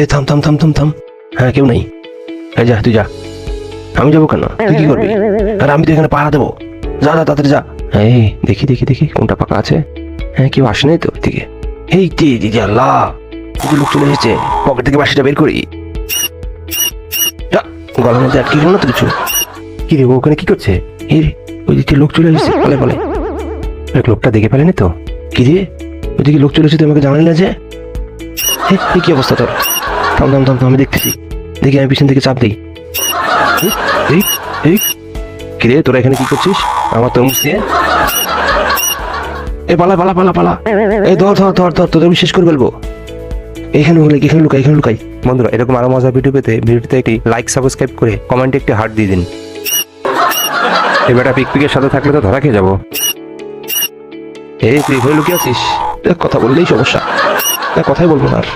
এ থাম থাম থাম থাম থাম। হ্যাঁ কেউ নেই। এই যা তুই যা। আমি যাবো কেন? তুই কি করবি? আর আমি তো এখানে পাহারা দেবো। যা যা তাড়াতাড়ি যা। এই দেখি দেখি দেখি কোনটা ফাঁকা আছে। হ্যাঁ কেউ আসে নাই তো দিকে। এই দিদি আল্লাহ, লোক চলে এসেছে। পকেট থেকে বাঁশিটা বের করি। গলার মধ্যে আটকে গেল না তো কিছু? কি রে, ওখানে কি করছে? এই ওই দিকে লোক চলে এসেছে, বলে বলে। লোকটা দেখে ফেলেনি তো? কি রে, ওইদিকে লোক চলে এসেছে, আমাকে জানালি না যে? কি অবস্থা তোর? থাম থাম থাম, আমি দেখতেছি। দেখি আমি পিছন থেকে চাপ দিই। এই এই কি রে, তোরা এখানে কি করছিস? আমার তরমুজ দিয়ে এ পালা পালা পালা পালা। এই ধর ধর ধর ধর, তোদের আমি শেষ করে ফেলবো। এখানে লুকাই এখানে লুকাই। বন্ধুরা, এরকম আরো মজার ভিডিও পেতে ভিডিওতে একটি লাইক, সাবস্ক্রাইব করে কমেন্টে একটি হার্ট দিয়ে দিন। এই বেটা পিকপিকের সাথে থাকলে তো ধরা খেয়ে যাবো। এই তুই এখানে লুকিয়ে আছিস? কথা বললেই সমস্যা, কথাই বলবো না আর।